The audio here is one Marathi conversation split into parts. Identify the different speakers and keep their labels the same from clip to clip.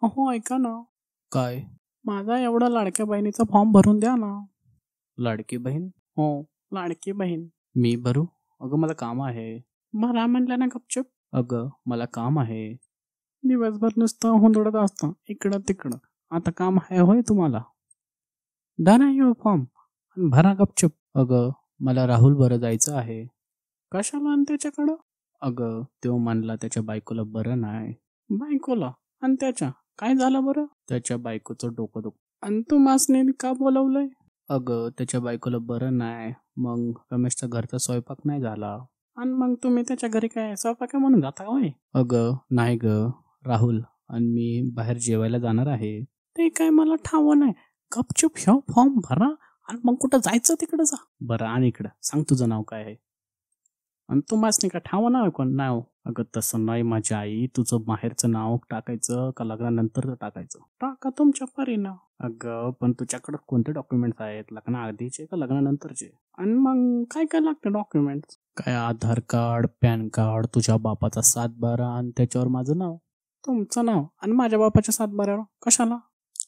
Speaker 1: अहो ऐका ना,
Speaker 2: काय?
Speaker 1: माझा एवढा लाडक्या बहिणीचा फॉर्म भरून द्या ना.
Speaker 2: लाडकी बहीण?
Speaker 1: हो, लाडकी बहीण.
Speaker 2: मी भरू? अगं मला काम आहे.
Speaker 1: भरा म्हणलं ना गपचूप.
Speaker 2: अगं मला काम आहे.
Speaker 1: दिवसभर नुसतं हुंदडत असतं इकडं तिकडं. आता काम आहे होय तुम्हाला? धरा हो फॉर्म आणि भरा गपचूप.
Speaker 2: अगं मला राहुल बरं जायचं आहे.
Speaker 1: कशाला आणि त्याच्याकडं?
Speaker 2: अगं तो म्हणला त्याच्या बायकोला बरं नाही.
Speaker 1: बायकोला आणि त्याच्या काय झालं बरं?
Speaker 2: त्याच्या बायकोचं डोकं दुखतं.
Speaker 1: आणि तू मासने का बोलवलंय?
Speaker 2: अगं त्याच्या बायकोला बरं नाही, मग रमेशचा घरचा स्वयंपाक नाही झाला.
Speaker 1: आणि मग तुम्ही त्याच्या घरी काय स्वयंपाक म्हणून जाता होय?
Speaker 2: अगं नाही ग, राहुल आणि मी बाहेर जेवायला जाणार आहे.
Speaker 1: ते काय मला ठाव नाही. गपचूप ह्यो फॉर्म भरा आणि मग कुठं जायचं तिकडं जा.
Speaker 2: बरं आणि इकडं सांग तुझं नाव काय आहे?
Speaker 1: आणि तू मासने का ठाव नाव कोण नाव?
Speaker 2: अगं तसं नाही माझी आई, तुझं माहेरचं नाव टाकायचं का लग्नानंतर टाकायचं?
Speaker 1: टाका तुमच्या परीनं.
Speaker 2: अगं पण तुझ्याकडे कोणते डॉक्युमेंट्स आहेत, लग्नाआधीचे का लग्नानंतरचे?
Speaker 1: आणि मग काय काय लागतं डॉक्युमेंट्स?
Speaker 2: काय आधार कार्ड, पॅन कार्ड, तुझ्या बापाचा 7/12 आणि त्याच्यावर माझं नाव.
Speaker 1: तुमचं नाव आणि माझ्या बापाच्या 7/12 कशाला?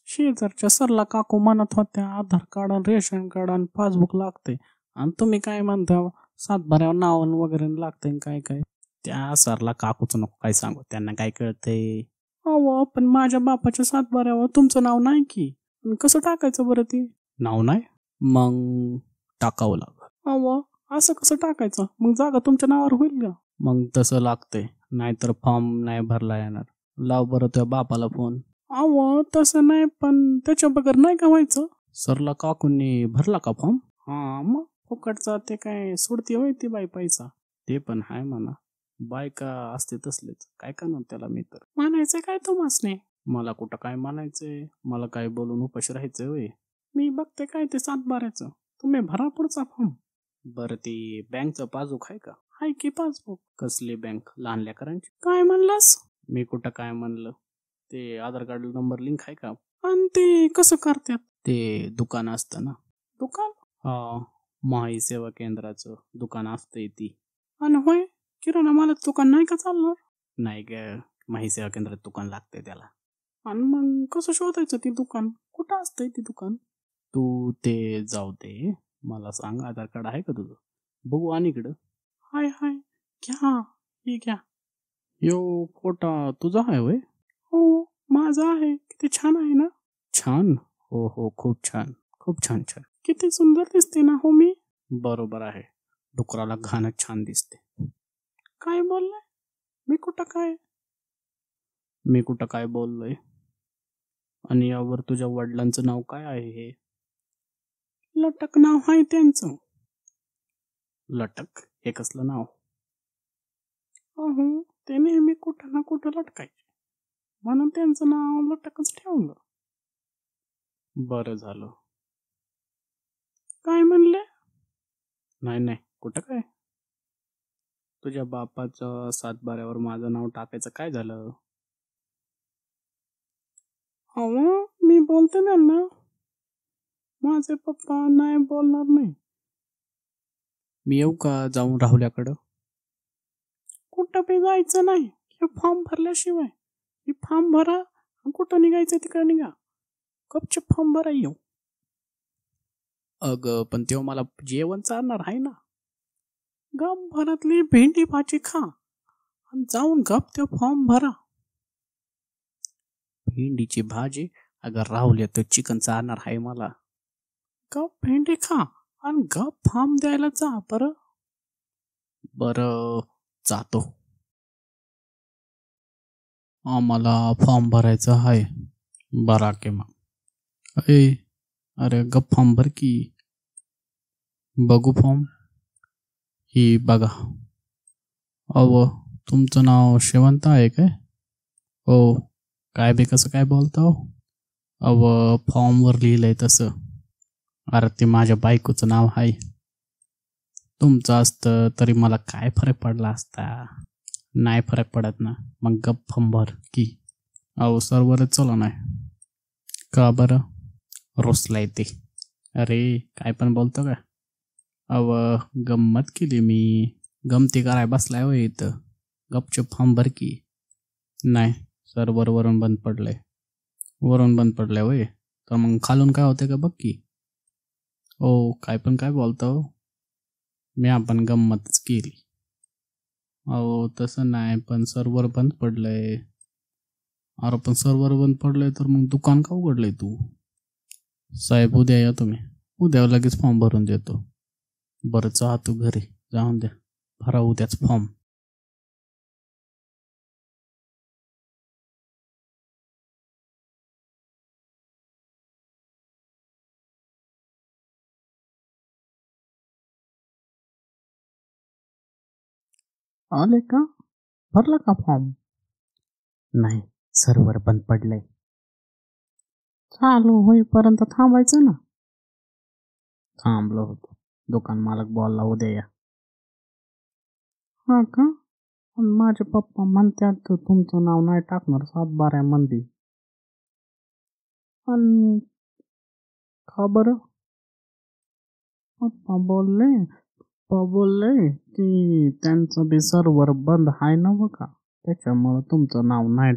Speaker 1: शेजारच्या सरला काकू म्हणत होत्या आधार कार्ड आणि रेशन कार्ड आणि पासबुक लागते. आणि तुम्ही काय म्हणता 7/12 नाव वगैरे लागते काय काय?
Speaker 2: त्या सरला काकूचं नको काय सांगू, त्यांना काय कळतंय?
Speaker 1: अहो पण माझ्या बापाच्या 7/12 तुमचं नाव नाही की. आणि कसं टाकायचं बरं ती?
Speaker 2: नाव नाही मग टाकावं लागलं.
Speaker 1: अहो असं कसं टाकायचं? मग जागा तुमच्या नावावर होईल का?
Speaker 2: मग तसं लागतंय, नाहीतर फॉर्म नाही भरला येणार. लाव बरं तुझ्या बापाला फोन.
Speaker 1: अहो तसं नाही, पण त्याच्या बगर नाही का व्हायचं?
Speaker 2: सरला काकूंनी भरला का फॉर्म?
Speaker 1: हा मग फुकटचा ते काय सोडती होय ती बाई पैसा.
Speaker 2: ते पण आहे म्हणा, बायका असते तसलेच, काय करणार त्याला मी तर.
Speaker 1: म्हणायचं काय तुम्हासने?
Speaker 2: मला कुठं काय म्हणायचंय, मला काय बोलून उपाशी राहायचंय होय?
Speaker 1: मी बघते काय ते 7/12चं. तुम्ही भरा पुढचा फॉर्म.
Speaker 2: बरं ती बँकचं पासबुक आहे का?
Speaker 1: हाय की पासबुक.
Speaker 2: कसली बँक? लहान लेकरांची?
Speaker 1: काय म्हणलास?
Speaker 2: मी कुठं काय म्हणलं, ते आधार कार्ड नंबर लिंक आहे का?
Speaker 1: आणि ते कसं करतात?
Speaker 2: ते दुकान असतं ना.
Speaker 1: दुकान?
Speaker 2: हा, महाई सेवा केंद्राचं दुकान असतंय ती.
Speaker 1: आणि होय किराणा मालक दुकान नाही का चालणार?
Speaker 2: नाही ग, महाई सेवा केंद्रात दुकान लागतंय त्याला.
Speaker 1: आणि मग कसं शोधायचं ती दुकान? कुठं असतंय ती दुकान?
Speaker 2: तू ते जाऊ दे, मला सांग आधार कार्ड आहे का तुझं? बघू आणि इकडं.
Speaker 1: हाय हाय घ्या, हे घ्या.
Speaker 2: यो फोटा तुझा आहे होय?
Speaker 1: हो माझा आहे. किती छान आहे ना?
Speaker 2: छान. हो हो, खूप छान, खूप छान छान.
Speaker 1: किती सुंदर दिसते ना हो मी?
Speaker 2: बरोबर आहे, डुकराला घाणच छान दिसते.
Speaker 1: काय बोललाय? मी कुठं काय?
Speaker 2: मी कुठं काय बोललोय? आणि यावर तुझ्या वडिलांचं नाव काय आहे हे?
Speaker 1: लटक नाव आहे त्यांचं.
Speaker 2: लटक? हे कसलं नाव?
Speaker 1: अहो ते नेहमी कुठं ना कुठं लटकायचे, म्हणून त्यांचं नाव लटकच ठेवलं.
Speaker 2: बरं झालं.
Speaker 1: काय म्हणले?
Speaker 2: नाही नाही, कुठं काय? तुझ्या बापाचं 7/12वर माझं नाव टाकायचं काय झालं?
Speaker 1: अहो मी बोलते त्यांना, माझे पप्पा नाही बोलणार नाही.
Speaker 2: मी येऊ का जाऊन राहुल्याकडं?
Speaker 1: कुठं बी जायचं नाही, हे फॉर्म भरल्याशिवाय. हे फॉर्म भरा आणि कुठं निघायचं तिकडे निघा. कपचे फॉर्म भरा येऊ.
Speaker 2: अगं पण तेव्हा मला जेवण चालणार आहे ना.
Speaker 1: गप भरातली भेंडी भाजी खा आणि जाऊन गप ते फॉर्म भरा.
Speaker 2: भेंडीची भाजी? अगं राहुल येतो, चिकन चालणार आहे मला.
Speaker 1: गप भेंडी खा आणि गप फॉर्म द्यायला जा बरं.
Speaker 2: बरं जातो. आम्हाला फॉर्म भरायचा आहे. बरा की मग. अरे गप फॉर्म भर की. बघू फॉर्म. ही बघा. अव तुमचं नाव शेवंत आहे काय? हो. काय बी कसं काय बोलतो? अव फॉर्मवर लिहिलंय तसं. अरे ते माझ्या बायकोचं नाव आहे. तुमचं असतं तरी मला काय फरक पडला असता? नाही फरक पडत ना, मग गप फॉर्म भर की. अहो सर्वरच चला नाही. का बरं? रोसला येते. अरे काय पण बोलतो का? अव गंमत केली मी. गमती कराय बसलाय हो इथं. गपचूप फॉर्म भर की. नाही सर्व्हरवरून बंद पडलंय. वरून बंद पडलंय वय, तर मग खालून काय होते का बघ की. ओ काय पण काय बोलतो, मी आपण गंमतच केली. अहो तसं नाही, पण सर्व्हर बंद पडलंय. अरे पण सर्व्हर बंद पडलंय तर मग दुकान का उघडलंय तू? साहेब उद्या या तुम्ही, उद्या लगेच फॉर्म भरून देतो. बरं जा तू घरी, जाऊन द्या, भरा उद्याच फॉर्म.
Speaker 1: आले का? भरला का फॉर्म? नाही, सर्व्हर बंद पडलंय. चालू होईपर्यंत थांबायचं ना. थांबलो होतो, दुकान मालक बोलला उद्या या. हा का? पण माझे पप्पा म्हणतात तुमचं नाव नाही टाकणार 7/12 आणि का बरं? पप्पा बोलले की त्यांचं बी सर्व्हर बंद आहे ना बघा, त्याच्यामुळं तुमचं नाव नाही